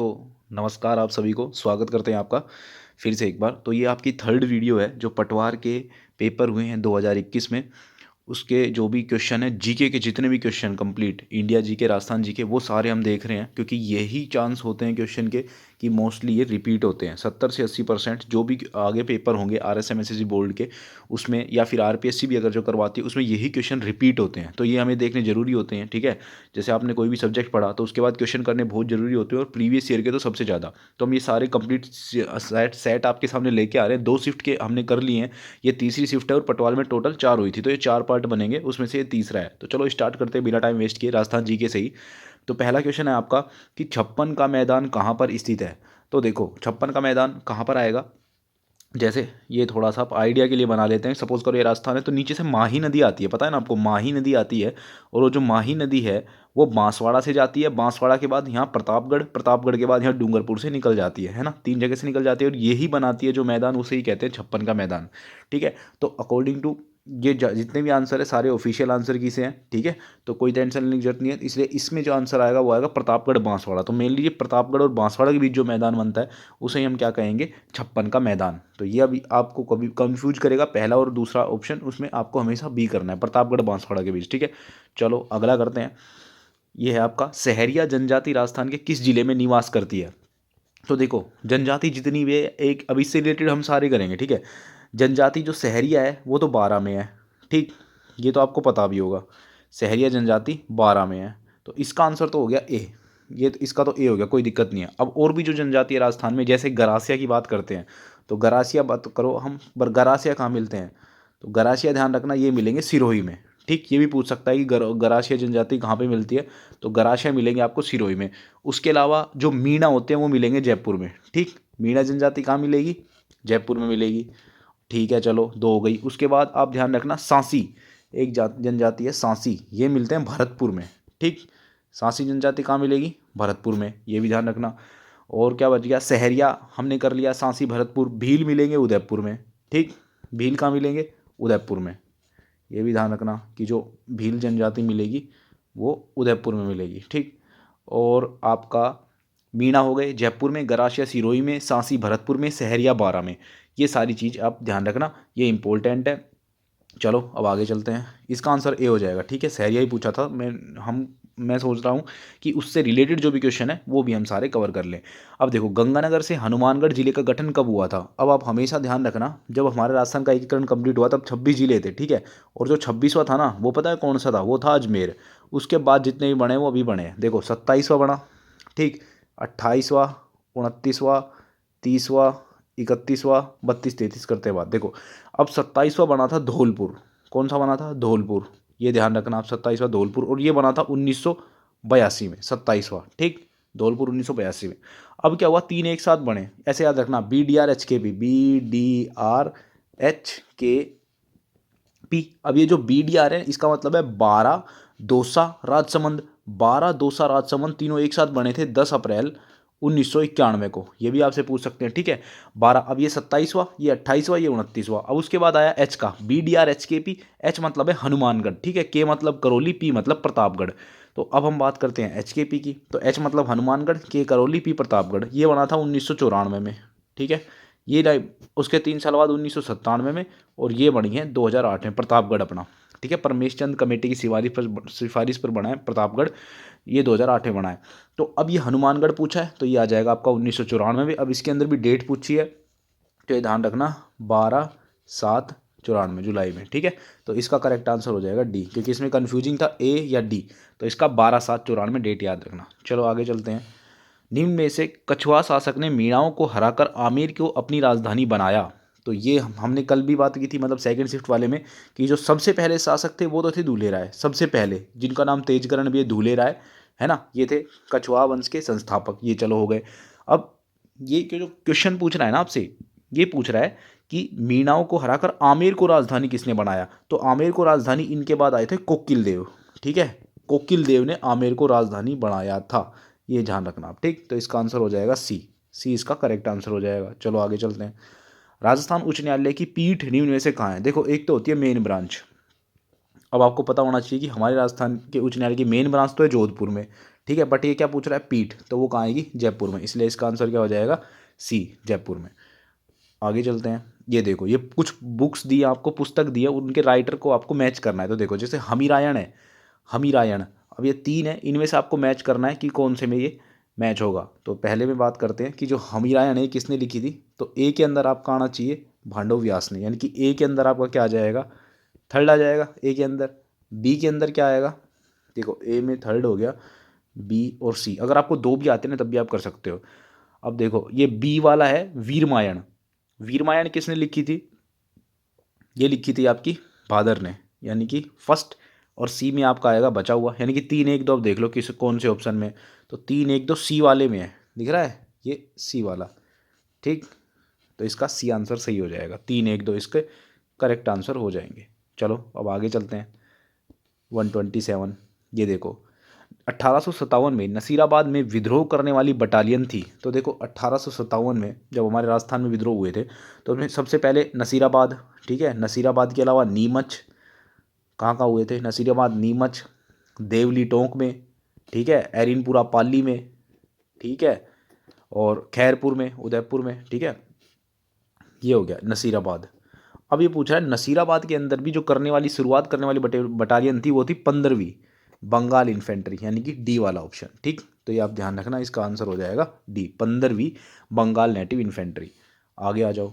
तो नमस्कार आप सभी को स्वागत करते हैं आपका फिर से एक बार। तो ये आपकी थर्ड वीडियो है जो पटवार के पेपर हुए हैं 2021 में, उसके जो भी क्वेश्चन है जीके के, जितने भी question complete India GK, Rajasthan GK, वो सारे हम देख रहे हैं क्योंकि यही चांस होते हैं क्वेश्चन के कि मोस्टली ये रिपीट होते हैं। 70 से 80% जो भी आगे पेपर होंगे RSM SSC बोर्ड के, उसमें या फिर RPSC भी अगर जो करवाती है उसमें यही क्वेश्चन रिपीट होते हैं। तो ये हमें देखने ज़रूरी होते हैं, ठीक है। जैसे आपने कोई भी सब्जेक्ट पढ़ा तो उसके बाद क्वेश्चन करने बहुत ज़रूरी होते हैं, और प्रीवियस ईयर के तो सबसे ज़्यादा। तो हम ये सारे कंप्लीट सेट आपके सामने लेके आ रहे हैं। 2 शिफ्ट के हमने कर लिए हैं, ये तीसरी शिफ्ट है, और पटवार में टोटल 4 हुई थी, तो ये 4 पार्ट बनेंगे, उसमें से ये तीसरा है। तो चलो स्टार्ट करते हैं बिना टाइम वेस्ट किए राजस्थान जीके से ही। तो पहला क्वेश्चन है आपका कि 56 का मैदान कहाँ पर स्थित है। तो देखो 56 का मैदान कहाँ पर आएगा, जैसे ये थोड़ा सा आप आइडिया के लिए बना लेते हैं। सपोज करो ये राजस्थान है, तो नीचे से माही नदी आती है, पता है ना आपको, माही नदी आती है। और वो जो माही नदी है वो बांसवाड़ा से जाती है, बांसवाड़ा के बाद यहाँ प्रतापगढ़, प्रतापगढ़ के बाद यहाँ डूंगरपुर से निकल जाती है ना, 3 जगह से निकल जाती है, और यही बनाती है जो मैदान, उसे ही कहते हैं 56 का मैदान, ठीक है। तो अकॉर्डिंग टू ये जितने भी आंसर है सारे ऑफिशियल आंसर की से हैं, ठीक है। तो कोई टेंशन लेने की जरूरत नहीं है, इसलिए इसमें जो आंसर आएगा वो आएगा प्रतापगढ़ बांसवाड़ा। तो मेनली ये प्रतापगढ़ और बांसवाड़ा के बीच जो मैदान बनता है उसे ही हम क्या कहेंगे, 56 का मैदान। तो ये अभी आपको कभी कंफ्यूज करेगा पहला और दूसरा ऑप्शन, उसमें आपको हमेशा बी करना है, प्रतापगढ़ बांसवाड़ा के बीच, ठीक है। चलो अगला करते हैं। ये है आपका सहरिया जनजाति राजस्थान के किस जिले में निवास करती है। तो देखो जनजाति जितनी भी है, एक अब इससे रिलेटेड हम सारे करेंगे, ठीक है। जनजाति जो सहरिया है वो तो 12 में है, ठीक, ये तो आपको पता भी होगा। सहरिया जनजाति 12 में है, तो इसका आंसर तो हो गया ए। ये तो इसका तो ए हो गया, कोई दिक्कत नहीं है। अब और भी जो जनजाति है राजस्थान में, जैसे गरासिया की बात करते हैं, तो गरासिया बात करो हम, पर गरासिया कहाँ मिलते हैं, तो गरासिया ध्यान रखना ये मिलेंगे सिरोही में, ठीक। ये भी पूछ सकता है कि गरासिया जनजाति कहाँ पे मिलती है, तो गरासिया मिलेंगे आपको सिरोही में। उसके अलावा जो मीणा होते हैं वो मिलेंगे जयपुर में, ठीक। मीणा जनजाति कहाँ मिलेगी, जयपुर में मिलेगी, ठीक है। चलो 2 हो गई। उसके बाद आप ध्यान रखना सांसी, एक जनजाति है सांसी, ये मिलते हैं भरतपुर में, ठीक। सांसी जनजाति कहाँ मिलेगी, भरतपुर में, ये भी ध्यान रखना। और क्या बच गया, सहरिया हमने कर लिया, सांसी भरतपुर। भील मिलेंगे उदयपुर में, ठीक। भील कहाँ मिलेंगे, उदयपुर में, ये भी ध्यान रखना कि जो भील जनजाति मिलेगी वो उदयपुर में मिलेगी, ठीक। और आपका मीणा हो गए जयपुर में, गरासिया सिरोही में, सांसी भरतपुर में, सहरिया 12 में। ये सारी चीज़ आप ध्यान रखना, ये इंपॉर्टेंट है। चलो अब आगे चलते हैं। इसका आंसर ए हो जाएगा, ठीक है। सहरिया ही पूछा था मैं सोच रहा हूँ कि उससे रिलेटेड जो भी क्वेश्चन है वो भी हम सारे कवर कर लें। अब देखो गंगानगर से हनुमानगढ़ जिले का गठन कब हुआ था। अब आप हमेशा ध्यान रखना, जब हमारे राजस्थान का एकीकरण कंप्लीट हुआ तब 26 जिले थे, ठीक है। और जो 26वां था ना, वो पता है कौन सा था, वो था अजमेर। उसके बाद जितने भी बने वो अभी बने हैं। देखो 27वां बना, ठीक, 28वां, 29वां, 30वां, 31वां, 32, 33 करते बाद देखो अब 27वां बना था धौलपुर। कौन सा बना था, धौलपुर, ये ध्यान रखना आप, 27वां धौलपुर। और ये बना था 1982 में, 27वां, ठीक, धौलपुर 1982 में। अब क्या हुआ, 3 एक साथ बने, ऐसे याद रखना, BDRHKP, BDRHKP। अब ये जो BDR है इसका मतलब है 12 दौसा राजसमंद, 12 दौसा राजसमंद तीनों एक साथ बने थे 10 अप्रैल 1991 को, ये भी आपसे पूछ सकते हैं, ठीक है। 12, अब ये 27वां, ये 28वां, ये 29वां। अब उसके बाद आया एच का, BDRHKP। एच मतलब है हनुमानगढ़, ठीक है। के मतलब करौली, पी मतलब प्रतापगढ़। तो अब हम बात करते हैं HKP की। तो एच मतलब हनुमानगढ़, के करौली, पी प्रतापगढ़। ये बना था 1994 में, ठीक है। ये उसके 3 साल बाद 1997 में, और ये बनी है 2008 में प्रतापगढ़ अपना, ठीक है। परमेश चंद कमेटी की सिफारिश पर बना है प्रतापगढ़, ये 2008 में बना है। तो अब ये हनुमानगढ़ पूछा है तो ये आ जाएगा आपका 1994 में। अब इसके अंदर भी डेट पूछी है तो ये ध्यान रखना, 12/7/94 जुलाई में, ठीक है। तो इसका करेक्ट आंसर हो जाएगा डी, क्योंकि इसमें कन्फ्यूजिंग था ए या डी, तो इसका 12/7/94 डेट याद रखना। चलो आगे चलते हैं। निम्न में से कछुआ शासक ने मीणाओं को हराकर आमेर को अपनी राजधानी बनाया। तो ये हमने कल भी बात की थी, मतलब सेकंड शिफ्ट वाले में, कि जो सबसे पहले शासक थे वो तो थे धूले राय, सबसे पहले, जिनका नाम तेजकरण भी है, धूले राय, है ना, ये थे कछुआ वंश के संस्थापक। ये चलो हो गए। अब ये जो क्वेश्चन पूछ रहा है ना आपसे, ये पूछ रहा है कि मीणाओं को हराकर आमेर को राजधानी किसने बनाया। तो आमेर को राजधानी इनके बाद आए थे कोकिल देव, ठीक है। कोकिल देव ने आमेर को राजधानी बनाया था, ये ध्यान रखना आप, ठीक। तो इसका आंसर हो जाएगा सी, सी इसका करेक्ट आंसर हो जाएगा। चलो आगे चलते हैं। राजस्थान उच्च न्यायालय की पीठ निम्न में से कहाँ है। देखो एक तो होती है मेन ब्रांच। अब आपको पता होना चाहिए कि हमारे राजस्थान के उच्च न्यायालय की मेन ब्रांच तो है जोधपुर में, ठीक है, बट ये क्या पूछ रहा है, पीठ, तो वो कहाँ आएगी, जयपुर में, इसलिए इसका आंसर क्या हो जाएगा, सी, जयपुर में। आगे चलते हैं। ये देखो, ये कुछ बुक्स दी आपको, पुस्तक दी है, उनके राइटर को आपको मैच करना है। तो देखो जैसे हमीरायण है, हमीरायण, अब ये 3 है, इनमें से आपको मैच करना है कि कौन से में ये मैच होगा। तो पहले में बात करते हैं कि जो हमीरायण है किसने लिखी थी, तो ए के अंदर आपका आना चाहिए भांडव व्यास ने, यानी कि ए के अंदर आपका क्या आ जाएगा, थर्ड आ जाएगा ए के अंदर। बी के अंदर क्या आएगा, देखो ए में थर्ड हो गया, बी और सी, अगर आपको 2 भी आते हैं ना तब भी आप कर सकते हो। अब देखो ये बी वाला है वीरमायण, वीरमायण किसने लिखी थी, ये लिखी थी आपकी भादर ने, यानी कि फर्स्ट। और सी में आपका आएगा बचा हुआ, यानी कि 3 1 2, अब देख लो किस कौन से ऑप्शन में, तो 3 1 2 सी वाले में है, दिख रहा है ये सी वाला, ठीक। तो इसका सी आंसर सही हो जाएगा, 3 1 2 इसके करेक्ट आंसर हो जाएंगे। चलो अब आगे चलते हैं। 127, ये देखो 1857 में नसीराबाद में विद्रोह करने वाली बटालियन थी। तो देखो 1857 में जब हमारे राजस्थान में विद्रोह हुए थे, तो उसमें सबसे पहले नसीराबाद, ठीक है, नसीराबाद के अलावा नीमच, कहाँ कहाँ हुए थे, नसीराबाद, नीमच, देवली टोंक में, ठीक है, एरिनपुरा पाली में, ठीक है, और खैरपुर में, उदयपुर में, ठीक है, ये हो गया नसीराबाद। अब ये पूछ रहा है नसीराबाद के अंदर भी जो करने वाली शुरुआत करने वाली बटालियन थी वो थी 15वीं बंगाल इन्फेंट्री, यानी कि डी वाला ऑप्शन, ठीक। तो ये आप ध्यान रखना, इसका आंसर हो जाएगा डी, 15वीं बंगाल नेटिव इन्फेंट्री। आगे आ जाओ।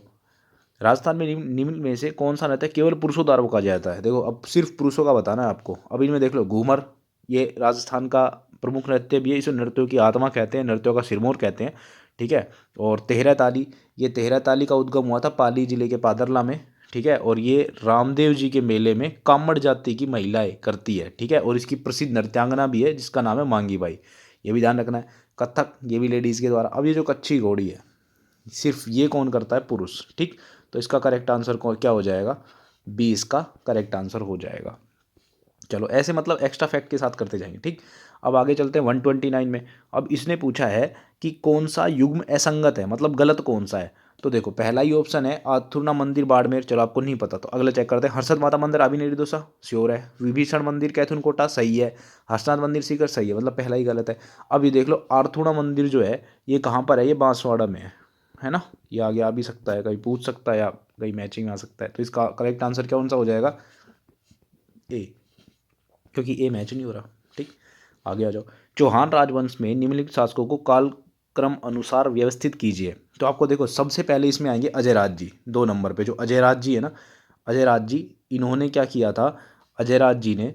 राजस्थान में निम्न में से कौन सा नृत्य केवल पुरुषों द्वारा का जाता है, देखो अब सिर्फ पुरुषों का बताना है आपको। अब इनमें देख लो घूमर, ये राजस्थान का प्रमुख नृत्य भी है, इसे नृत्यों की आत्मा कहते हैं, नृत्यों का सिरमौर कहते हैं, ठीक है। और तेहरा ताली, ये तेहरा ताली का उद्गम हुआ था पाली जिले के पादरला में, ठीक है, और ये रामदेव जी के मेले में कामड़ जाति की महिलाएं करती है, ठीक है, और इसकी प्रसिद्ध नृत्यांगना भी है जिसका नाम है मांगी बाई, ये भी ध्यान रखना है। कथक, ये भी लेडीज़ के द्वारा। अब ये जो कच्ची घोड़ी है, सिर्फ ये कौन करता है, पुरुष, ठीक। तो इसका करेक्ट आंसर क्या हो जाएगा, बी इसका करेक्ट आंसर हो जाएगा। चलो ऐसे मतलब एक्स्ट्रा फैक्ट के साथ करते जाएंगे, ठीक। अब आगे चलते हैं 129 में। अब इसने पूछा है कि कौन सा युग्म असंगत है, मतलब गलत कौन सा है। तो देखो पहला ही ऑप्शन है आथुरना मंदिर बाड़मेर, चलो आपको नहीं पता तो अगला चेक करते हैं। हर्षद माता मंदिर अभिनिर्दोषा श्योर है, विभीषण मंदिर कैथुन कोटा सही है, हर्षनाथ मंदिर सीकर सही है, मतलब पहला ही गलत है। अब ये देख लो आर्थुणा मंदिर जो है ये कहाँ पर है, ये बांसवाड़ा में है ना, ये आगे आ भी सकता है, कहीं पूछ सकता है या कहीं मैचिंग में आ सकता है। तो इसका करेक्ट आंसर कौन सा हो जाएगा, ए, क्योंकि ए मैच नहीं हो रहा, ठीक। आगे आ जाओ। चौहान राजवंश में निम्नलिखित शासकों को कालक्रम अनुसार व्यवस्थित कीजिए। तो आपको देखो सबसे पहले इसमें आएंगे अजयराज जी, 2 नंबर पे जो अजयराज जी है ना, अजयराज जी, इन्होंने क्या किया था, अजयराज जी ने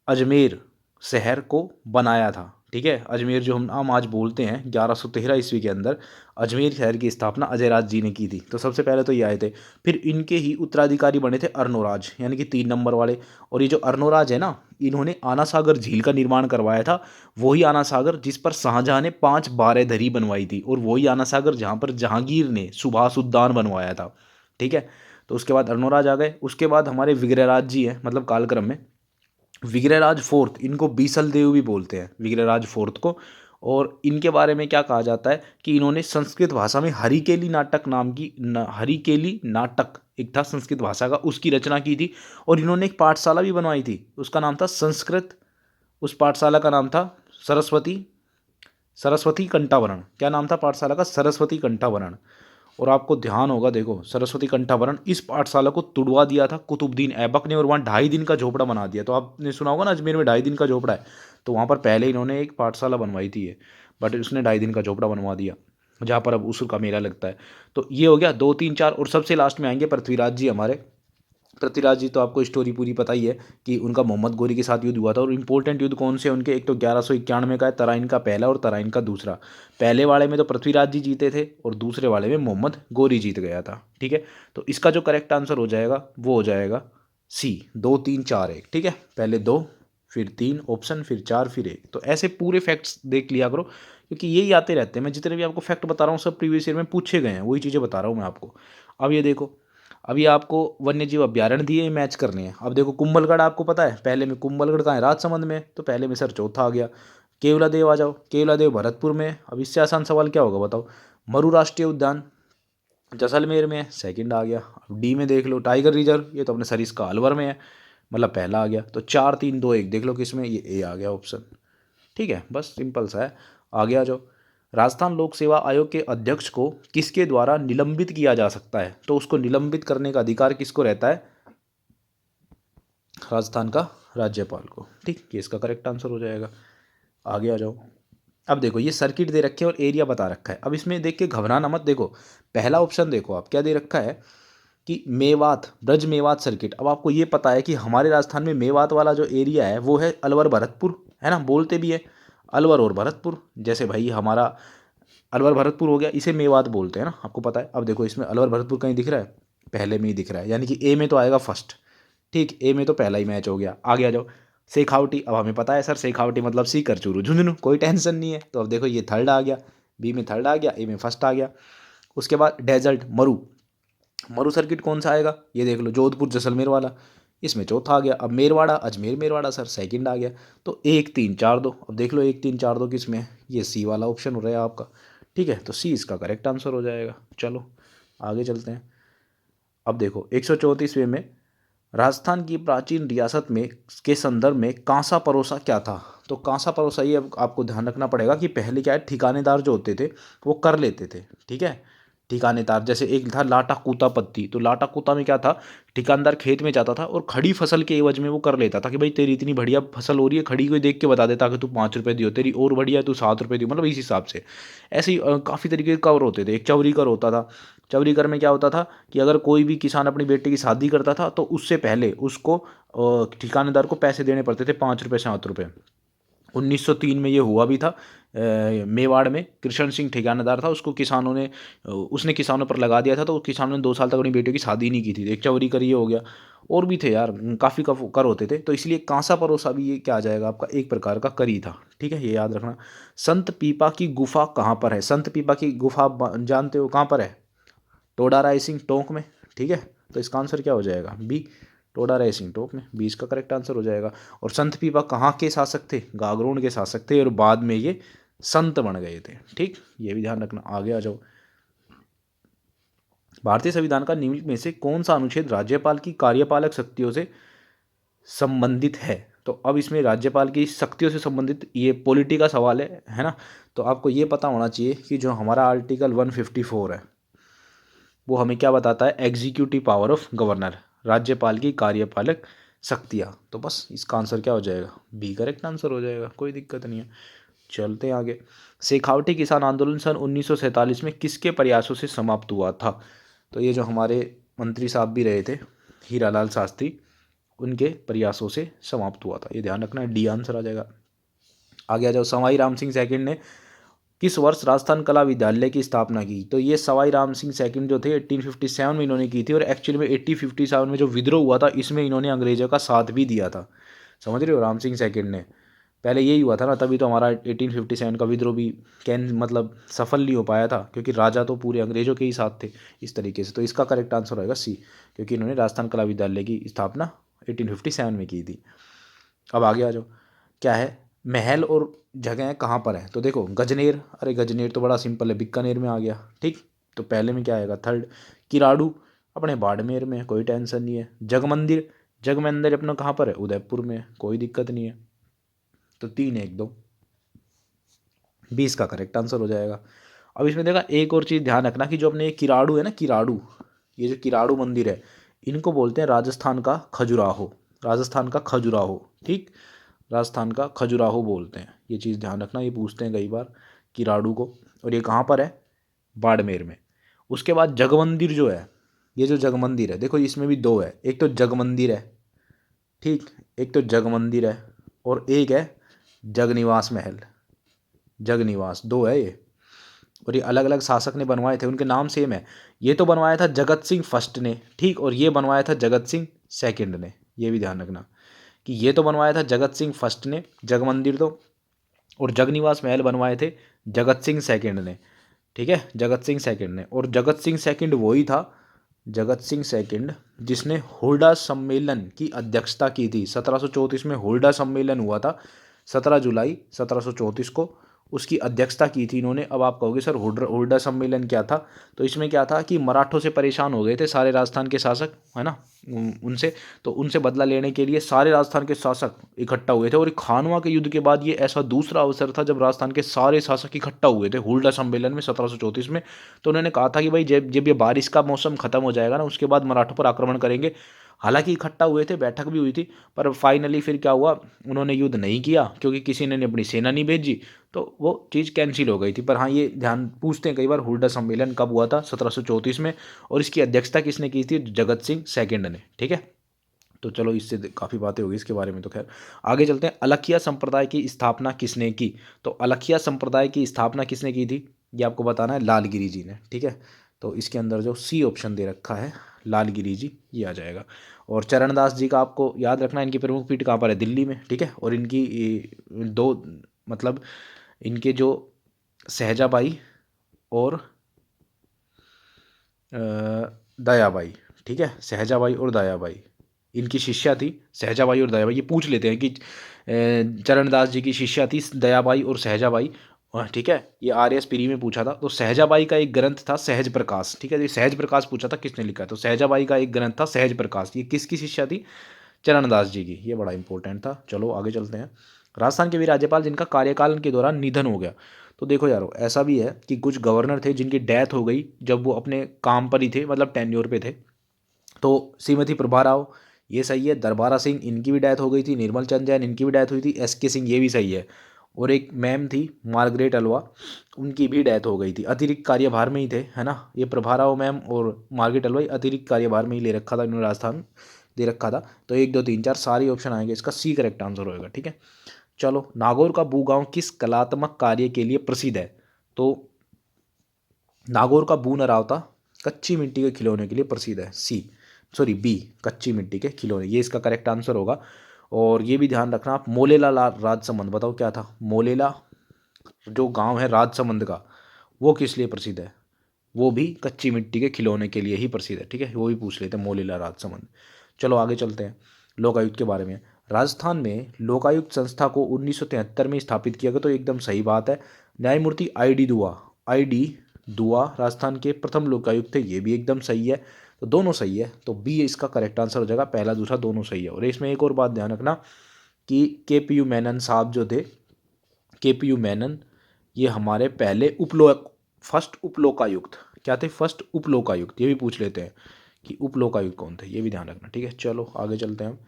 अजमेर शहर को बनाया था, ठीक है। अजमेर जो हम आज बोलते हैं 1113 ईस्वी के अंदर अजमेर शहर की स्थापना अजयराज जी ने की थी। तो सबसे पहले तो ये आए थे, फिर इनके ही उत्तराधिकारी बने थे अर्नोराज, यानी कि 3 नंबर वाले। और ये जो अर्नोराज है ना, इन्होंने आना सागर झील का निर्माण करवाया था, वही आना सागर जिस पर शाहजहां ने 5 बारेधरी बनवाई थी, और वही आना सागर जहाँ पर जहांगीर ने सुभाष उद्यान बनवाया था, ठीक है। तो उसके बाद अर्नोराज आ गए, उसके बाद हमारे विग्रहराज जी हैं, मतलब कालक्रम में विग्रहराज फोर्थ, इनको बीसल देव भी बोलते हैं विग्रहराज फोर्थ को। और इनके बारे में क्या कहा जाता है कि इन्होंने संस्कृत भाषा में हरिकेली नाटक नाम की हरिकेली नाटक एक था संस्कृत भाषा का, उसकी रचना की थी। और इन्होंने एक पाठशाला भी बनवाई थी, उसका नाम था संस्कृत, उस पाठशाला का नाम था सरस्वती, सरस्वती कंठावरण। क्या नाम था पाठशाला का, सरस्वती कंठावरण। और आपको ध्यान होगा, देखो सरस्वती कंठावरण, इस पाठशाला को तुड़वा दिया था कुतुबुद्दीन ऐबक ने, और वहाँ 2.5 दिन का झोपड़ा बना दिया। तो आपने सुना होगा ना अजमेर में 2.5 दिन का झोपड़ा है, तो वहाँ पर पहले इन्होंने एक पाठशाला बनवाई थी ये, बट उसने 2.5 दिन का झोपड़ा बनवा दिया जहाँ पर अब उसूर का मेला लगता है। तो ये हो गया 2 3 4। और सबसे लास्ट में आएंगे पृथ्वीराज जी हमारे। पृथ्वीराज जी तो आपको स्टोरी पूरी पता ही है कि उनका मोहम्मद गोरी के साथ युद्ध हुआ था। और इंपॉर्टेंट युद्ध कौन से उनके, एक तो 1191 का है, तराइन का पहला और तराइन का दूसरा। पहले वाले में तो पृथ्वीराज जी जीते थे और दूसरे वाले में मोहम्मद गोरी जीत गया था, ठीक है। तो इसका जो करेक्ट आंसर हो जाएगा वो हो जाएगा सी, 2 3 4 1, ठीक है। पहले 2 फिर 3 ऑप्शन, फिर 4 फिर 1। तो ऐसे पूरे फैक्ट्स देख लिया करो, क्योंकि यही आते रहते हैं। मैं जितने भी आपको फैक्ट बता रहा हूँ सब प्रीवियस ईयर में पूछे गए हैं, वही चीज़ें बता रहा हूँ मैं आपको। अब ये देखो, अभी आपको वन्य जीव अभ्यारण्य दिए मैच करने हैं। अब देखो कुंभलगढ़ आपको पता है, पहले में कुंभलगढ़ कहाँ है, राजसमंद में, तो पहले में सर चौथा आ गया। केवलादेव आ जाओ, केवलादेव भरतपुर में। अब इससे आसान सवाल क्या होगा बताओ, मरु राष्ट्रीय उद्यान जैसलमेर में है, सेकंड आ गया। अब डी में देख लो टाइगर रिजर्व, ये तो अपने सरिस्का अलवर में है, मतलब पहला आ गया। तो 4 3 2 1 देख लो किस में, ये ए आ गया ऑप्शन, ठीक है, बस सिंपल सा है। आगे आ जाओ। राजस्थान लोक सेवा आयोग के अध्यक्ष को किसके द्वारा निलंबित किया जा सकता है? तो उसको निलंबित करने का अधिकार किसको रहता है? राजस्थान का राज्यपाल को। ठीक, ये इसका करेक्ट आंसर हो जाएगा। आगे आ जाओ। अब देखो ये सर्किट दे रखे हैं और एरिया बता रखा है। अब इसमें देख के घबराना मत। देखो पहला ऑप्शन देखो आप क्या दे रखा है कि मेवात, ब्रज मेवात सर्किट। अब आपको ये पता है कि हमारे राजस्थान में मेवात वाला जो एरिया है वो है अलवर भरतपुर, है ना, बोलते भी है अलवर और भरतपुर। जैसे भाई हमारा अलवर भरतपुर हो गया, इसे मेवात बोलते हैं ना, आपको पता है। अब देखो इसमें अलवर भरतपुर कहीं दिख रहा है? पहले में ही दिख रहा है, यानी कि ए में तो आएगा फर्स्ट। ठीक, ए में तो पहला ही मैच हो गया। आगे आ जाओ। शेखावटी, अब हमें पता है सर शेखावटी मतलब सीकर चूरू झुंझुनू, कोई टेंशन नहीं है। तो अब देखो ये थर्ड आ गया, बी में थर्ड आ गया, ए में फर्स्ट आ गया। उसके बाद डेजर्ट मरु, मरु सर्किट कौन सा आएगा? ये देख लो जोधपुर जैसलमेर वाला, इसमें चौथा आ गया। अब मेरवाड़ा अजमेर मेरवाड़ा सर सेकंड आ गया। तो 1 3 4 2, अब देख लो 1 3 4 2 किस में है? ये सी वाला ऑप्शन हो रहा है आपका। ठीक है, तो सी इसका करेक्ट आंसर हो जाएगा। चलो आगे चलते हैं। अब देखो 134वें में राजस्थान की प्राचीन रियासत में के संदर्भ में कांसा परोसा क्या था? तो कांसा परोसा ये अब आपको ध्यान रखना पड़ेगा कि पहले क्या है, ठिकानेदार जो होते थे वो कर लेते थे। ठीक है, ठिकानेदार जैसे एक था लाटा कूता पत्ती, तो लाटा कूता में क्या था, ठिकानदार खेत में जाता था और खड़ी फसल के एवज में वो कर लेता था कि भाई तेरी इतनी बढ़िया फसल हो रही है, खड़ी को देख के बता देता कि तू 5 रुपये दियो, तेरी और बढ़िया तू 7 रुपये दियो, मतलब इस हिसाब से। ऐसे ही काफ़ी तरीके के कर होते थे। एक चौरी कर होता था। चौरी कर में क्या होता था कि अगर कोई भी किसान अपनी बेटी की शादी करता था तो उससे पहले उसको ठिकानेदार को पैसे देने पड़ते थे, 5 रुपये 7 रुपये। 1903 में ये हुआ भी था। मेवाड़ में कृष्ण सिंह ठिकानेदार था, उसको किसानों ने उसने किसानों पर लगा दिया था, तो किसानों ने 2 साल तक अपनी बेटियों की शादी नहीं की थी। एक चौरी कर ये हो गया, और भी थे यार, काफ़ी कर होते थे। तो इसलिए कांसा परोसा भी ये क्या आ जाएगा आपका, एक प्रकार का करी था। ठीक है, ये याद रखना। संत पीपा की गुफा कहाँ पर है? संत पीपा की गुफा जानते हो कहाँ पर है? टोडा रायसिंग टोंक में। ठीक है, तो इसका आंसर क्या हो जाएगा? बी, टोडा रायसिंग टोंक में। बी इसका करेक्ट आंसर हो जाएगा। और संत पीपा कहाँ के शासक थे? गागरोन के शासक थे, और बाद में ये संत बन गए थे। ठीक, ये भी ध्यान रखना। आगे आ जाओ। भारतीय संविधान का निम्नलिखित में से कौन सा अनुच्छेद राज्यपाल की कार्यपालक शक्तियों से संबंधित है? तो अब इसमें राज्यपाल की शक्तियों से संबंधित ये पॉलिटी का सवाल है ना। तो आपको ये पता होना चाहिए कि जो हमारा आर्टिकल 154 है वो हमें क्या बताता है? एग्जीक्यूटिव पावर ऑफ गवर्नर, राज्यपाल की कार्यपालक शक्तियाँ। तो बस इसका आंसर क्या हो जाएगा? बी करेक्ट आंसर हो जाएगा, कोई दिक्कत नहीं है। चलते हैं आगे। शेखावटी किसान आंदोलन सन 1947 में किसके प्रयासों से समाप्त हुआ था? तो ये जो हमारे मंत्री साहब भी रहे थे, हीरालाल शास्त्री, उनके प्रयासों से समाप्त हुआ था। ये ध्यान रखना, डी आंसर आ जाएगा। आगे आ जाओ। सवाई राम सिंह सेकंड ने किस वर्ष राजस्थान कला विद्यालय की स्थापना की? तो ये सवाई राम सिंह सेकंड जो थे 1857 में इन्होंने की थी, और एक्चुअली में 1857 में जो विद्रोह हुआ था इसमें इन्होंने अंग्रेजों का साथ भी दिया था। समझ रहे हो, राम सिंह सेकंड ने। पहले यही हुआ था ना, तभी तो हमारा 1857 का विद्रोह भी मतलब सफल नहीं हो पाया था, क्योंकि राजा तो पूरे अंग्रेजों के ही साथ थे इस तरीके से। तो इसका करेक्ट आंसर होगा सी, क्योंकि इन्होंने राजस्थान कला विद्यालय की स्थापना 1857 में की थी। अब आगे आ जाओ। क्या है, महल और जगह कहाँ पर है? तो देखो गजनेर, अरे गजनेर तो बड़ा सिंपल है, बीकानेर में आ गया। ठीक, तो पहले में क्या आएगा? थर्ड। किराड़ू अपने बाड़मेर में, कोई टेंशन नहीं है। जगमंदिर, जगमंदिर अपना कहाँ पर है? उदयपुर में, कोई दिक्कत नहीं है। तो 3 1 2 20 का करेक्ट आंसर हो जाएगा। अब इसमें देखा एक और चीज़ ध्यान रखना कि जो अपने ये किराड़ू है ना, किराड़ू, ये जो किराड़ू मंदिर है, इनको बोलते हैं राजस्थान का खजुराहो। राजस्थान का खजुराहो। ठीक, राजस्थान का खजुराहो बोलते हैं। ये चीज़ ध्यान रखना, ये पूछते हैं कई बार किराड़ू को। और ये कहाँ पर है? बाड़मेर में। उसके बाद जगमंदिर जो है, ये जो जगमंदिर है, देखो इसमें भी 2 है। एक तो जगमंदिर है, ठीक, एक तो जगमंदिर है, और एक है जगनिवास महल। जगनिवास 2 है ये, और ये अलग अलग शासक ने बनवाए थे, उनके नाम सेम है। ये तो बनवाया था जगत सिंह फर्स्ट ने, ठीक, और ये बनवाया था जगत सिंह सेकंड ने। ये भी ध्यान रखना कि ये तो बनवाया था जगत सिंह फर्स्ट ने जगमंदिर तो, और जगनिवास महल बनवाए थे जगत सिंह सेकंड ने। ठीक है, जगत सिंह सेकंड ने। और जगत सिंह सेकंड वही था, जगत सिंह सेकंड जिसने हुड्डा सम्मेलन की अध्यक्षता की थी। 1734 में हुड्डा सम्मेलन हुआ था, 17 जुलाई 1734 को। उसकी अध्यक्षता की थी इन्होंने। अब आप कहोगे सर हुड्डा सम्मेलन क्या था, तो इसमें क्या था कि मराठों से परेशान हो गए थे सारे राजस्थान के शासक, है ना, उनसे, तो उनसे बदला लेने के लिए सारे राजस्थान के शासक इकट्ठा हुए थे। और खानवा के युद्ध के बाद ये ऐसा दूसरा अवसर था जब राजस्थान के सारे शासक इकट्ठा हुए थे हुड्डा सम्मेलन में 1734 में। तो उन्होंने कहा था कि भाई जब जब ये बारिश का मौसम खत्म हो जाएगा ना, उसके बाद मराठों पर आक्रमण करेंगे। हालांकि इकट्ठा हुए थे, बैठक भी हुई थी, पर फाइनली फिर क्या हुआ, उन्होंने युद्ध नहीं किया क्योंकि किसी ने अपनी सेना नहीं भेजी, तो वो चीज़ कैंसिल हो गई थी। पर हाँ, ये ध्यान पूछते हैं कई बार, हुड्डा सम्मेलन कब हुआ था, 1734 में, और इसकी अध्यक्षता किसने की थी, जगत सिंह सेकंड ने। ठीक है, तो चलो इससे काफ़ी बातें होगी इसके बारे में। तो खैर आगे चलते हैं। अलखिया संप्रदाय की स्थापना किसने की, तो अलखिया संप्रदाय की स्थापना किसने की थी, ये आपको बताना है, लालगिरी जी ने। ठीक है, तो इसके अंदर जो सी ऑप्शन दे रखा है लालगिरी जी, ये आ जाएगा। और चरणदास जी का आपको याद रखना है, इनकी प्रमुख पीठ कहाँ पर है, दिल्ली में। ठीक है, और इनकी दो, मतलब इनके जो सहजाबाई और दयाबाई, ठीक है, सहजाबाई और दयाबाई इनकी शिष्या थी, सहजाबाई और दयाबाई। ये पूछ लेते हैं कि चरणदास जी की शिष्या थी दयाबाई और सहजाबाई। ठीक है, ये आर्यस पीरी में पूछा था। तो सहजाबाई का एक ग्रंथ था सहज प्रकाश। ठीक है, ये सहज प्रकाश पूछा था किसने लिखा है, तो सहजाबाई का एक ग्रंथ था सहज प्रकाश। ये किसकी शिष्या थी, चरणदास जी की। ये बड़ा इंपॉर्टेंट था। चलो आगे चलते हैं। राजस्थान के भी राज्यपाल जिनका कार्यकाल के दौरान निधन हो गया, तो देखो यारो, ऐसा भी है कि कुछ गवर्नर थे जिनकी डेथ हो गई जब वो अपने काम पर ही थे, मतलब टेन्योर पे थे। तो श्रीमती प्रभा राव, ये सही है। दरबारा सिंह, इनकी भी डेथ हो गई थी। निर्मल चंद जैन, इनकी भी डेथ हुई थी। SK सिंह, ये भी सही है। और एक मैम थी मार्गरेट अल्वा, उनकी भी डेथ हो गई थी। अतिरिक्त कार्यभार में ही थे, है ना, ये प्रभा राव मैम और मार्गरेट अल्वा अतिरिक्त कार्यभार में ही ले रखा था इन्होंने, राजस्थान दे रखा था। तो 1 2 3 4 सारे ऑप्शन आएंगे, इसका सी करेक्ट आंसर होएगा। ठीक है, चलो, नागौर का बू गांव किस कलात्मक कार्य के लिए प्रसिद्ध है, तो नागौर का बू नरावता कच्ची मिट्टी के खिलौने के लिए प्रसिद्ध है। बी, कच्ची मिट्टी के खिलौने, ये इसका करेक्ट आंसर होगा। और ये भी ध्यान रखना आप, मोलेला राजसमंद, बताओ क्या था, मोलेला जो गांव है राजसमंद का, वो किस लिए प्रसिद्ध है, वो भी कच्ची मिट्टी के खिलौने के लिए ही प्रसिद्ध है। ठीक है, वो भी पूछ लेते हैं, मोलेला राजसमंद। चलो आगे चलते हैं, लोकायुक्त के बारे में। राजस्थान में लोकायुक्त संस्था को 1973 में स्थापित किया गया, तो एकदम सही बात है। न्यायमूर्ति आई डी दुआ राजस्थान के प्रथम लोकायुक्त थे, ये भी एकदम सही है। तो दोनों सही है, तो बी इसका करेक्ट आंसर हो जाएगा, पहला दूसरा दोनों सही है। और इसमें एक और बात ध्यान रखना कि KPU मेनन साहब जो थे, KPU मेनन, ये हमारे पहले फर्स्ट उपलोकायुक्त क्या थे, फर्स्ट उपलोकायुक्त, ये भी पूछ लेते हैं कि उपलोकायुक्त कौन थे, ये भी ध्यान रखना। ठीक है, चलो आगे चलते हैं हम।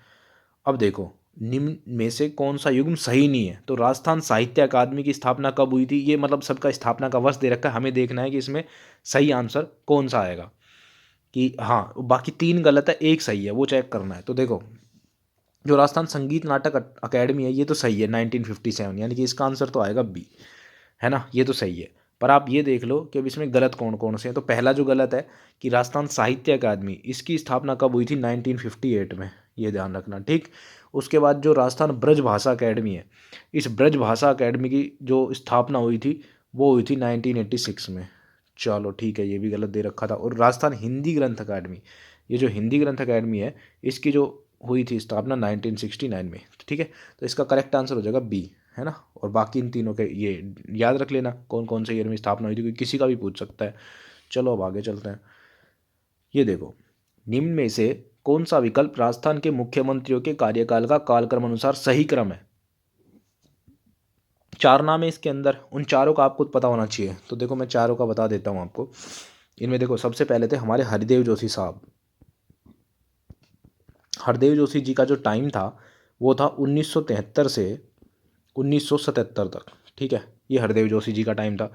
अब देखो, निम्न में से कौन सा युग्म सही नहीं है, तो राजस्थान साहित्य अकादमी की स्थापना कब हुई थी, ये मतलब सबका स्थापना का वर्ष दे रखा है, हमें देखना है कि इसमें सही आंसर कौन सा आएगा। कि हाँ, बाकी 3 गलत है, एक सही है, वो चेक करना है। तो देखो, जो राजस्थान संगीत नाटक अकेडमी है, ये तो सही है 1957, यानी कि इसका आंसर तो आएगा बी, है ना, ये तो सही है। पर आप ये देख लो कि अब इसमें गलत कौन कौन से हैं। तो पहला जो गलत है कि राजस्थान साहित्य अकादमी, इसकी स्थापना कब हुई थी, 1958 में, ये ध्यान रखना। ठीक, उसके बाद जो राजस्थान ब्रज भाषा अकेडमी है, इस ब्रज भाषा अकेडमी की जो स्थापना हुई थी, वो हुई थी 1986 में। चलो ठीक है, ये भी गलत दे रखा था। और राजस्थान हिंदी ग्रंथ अकादमी, ये जो हिंदी ग्रंथ अकादमी है, इसकी जो हुई थी स्थापना 1969 में। ठीक है, तो इसका करेक्ट आंसर हो जाएगा बी, है ना। और बाकी इन तीनों के ये याद रख लेना कौन कौन से ईयर में स्थापना हुई थी, क्योंकि किसी का भी पूछ सकता है। चलो अब आगे चलते हैं। ये देखो, निम्न में से कौन सा विकल्प राजस्थान के मुख्यमंत्रियों के कार्यकाल का कालक्रम अनुसार सही क्रम है। 4 नाम है इसके अंदर, उन चारों का आपको पता होना चाहिए। तो देखो, मैं चारों का बता देता हूँ आपको। इनमें देखो, सबसे पहले थे हमारे हरिदेव जोशी साहब। हरदेव जोशी जी का जो टाइम था, वो था 1973 से 1977 तक। ठीक है, ये हरदेव जोशी जी का टाइम था।